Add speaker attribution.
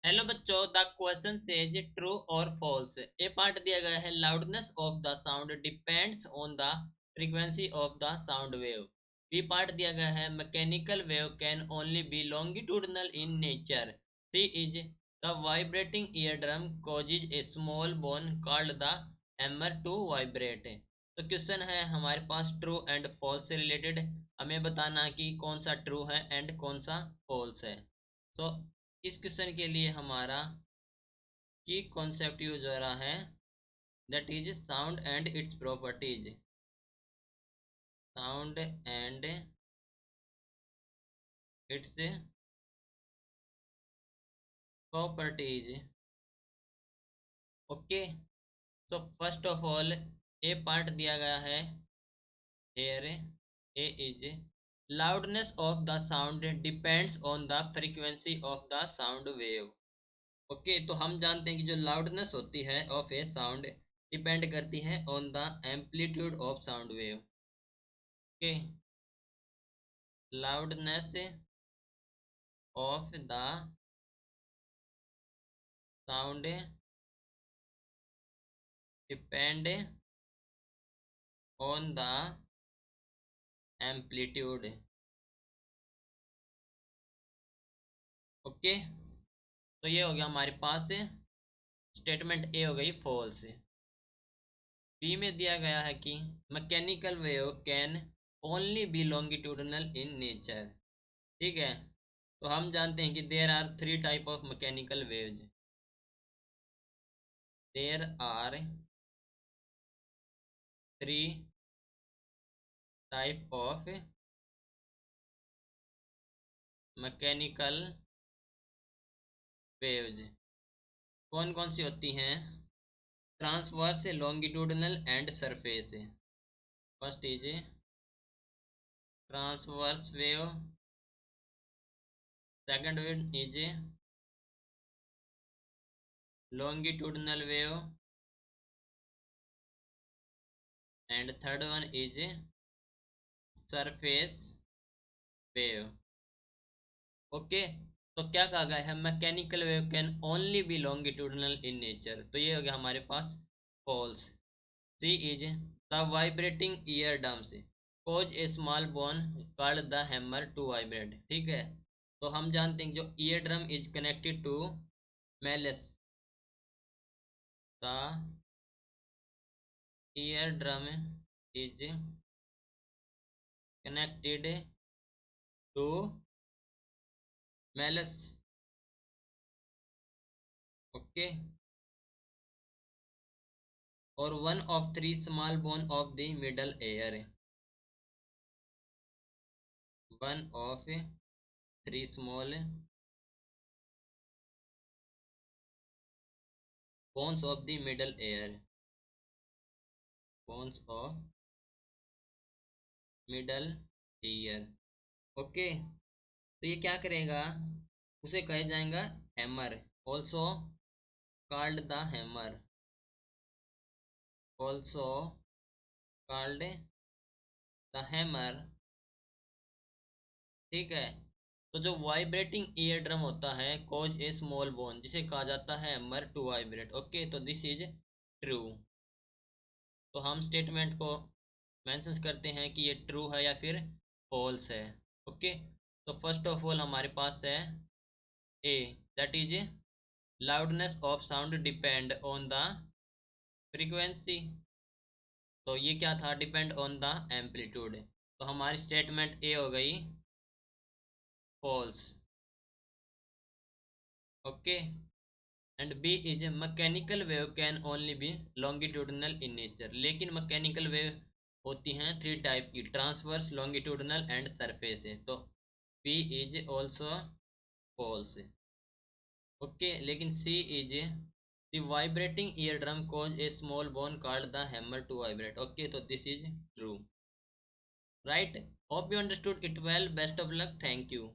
Speaker 1: Hello बच्चों, the question says true और false. A part दिया गया है loudness of the sound depends on the frequency of the sound wave. B part दिया गया है mechanical wave can only be longitudinal in nature. C is the vibrating year drum causes a small bone called the hammer to vibrate. तो question है हमारे पास true and false से related. हमें बताना कि कौन सा ट्रू है एंड कौन सा फॉल्स है। सो इस क्वेश्चन के लिए हमारा की कॉन्सेप्ट यूज हो रहा है, that is sound and its properties. Sound and its properties. Okay, तो first of all A part दिया गया है here. A is loudness of the sound depends on the frequency of the sound wave. Okay, तो हम जानते हैं कि जो लाउडनेस होती है ऑफ ए साउंड डिपेंड करती है on the amplitude of sound wave. Okay, loudness of the sound depend on the amplitude. Okay, तो ये हो गया हमारे पास स्टेटमेंट। ए हो गई फॉल्स। बी में दिया गया है कि mechanical wave can only be longitudinal in nature. ठीक है, तो हम जानते हैं कि there are three type of mechanical waves. There are three type of mechanical waves. कौन कौन सी होती हैं? Transverse, longitudinal and surface. First is transverse wave, second one is longitudinal wave, and third one is surface wave। Okay, तो क्या कहा गया है? Mechanical wave can only be longitudinal in nature. तो ये हो गया हमारे पास false. C is the vibrating eardrums cause a small bone called the hammer to vibrate. ठीक है, तो हम जानते हैं जो eardrum is connected to malleus, the eardrum is connected to malleus. Okay, और one of three small bone of the middle ear. One of three small bones of the middle ear. Bones of middle ear. Okay, तो ये क्या करेगा? उसे कहा जाएगा hammer, also called the hammer, also called the hammer. ठीक है, तो जो वाइब्रेटिंग ईयर ड्रम होता है कॉज ए स्मॉल बोन, जिसे कहा जाता है हैमर टू वाइब्रेट। ओके, तो दिस इज ट्रू। तो हम स्टेटमेंट को मेंशन करते हैं कि ये ट्रू है या फिर फॉल्स है। ओके, तो फर्स्ट ऑफ ऑल हमारे पास है A, that is loudness of sound depend on the frequency. तो ये क्या था? Depend on the amplitude. तो हमारी स्टेटमेंट ए हो गई false. Okay, and B is mechanical wave can only be longitudinal in nature. लेकिन मैकेनिकल वेव होती हैं थ्री टाइप की, ट्रांसवर्स, लॉन्गिट्यूडनल एंड सरफेस है। तो B is also false. Okay, लेकिन C is the vibrating ear drum cause a small bone called the hammer to vibrate. Okay, तो this is true. Right, hope you understood it well. Best of luck, thank you.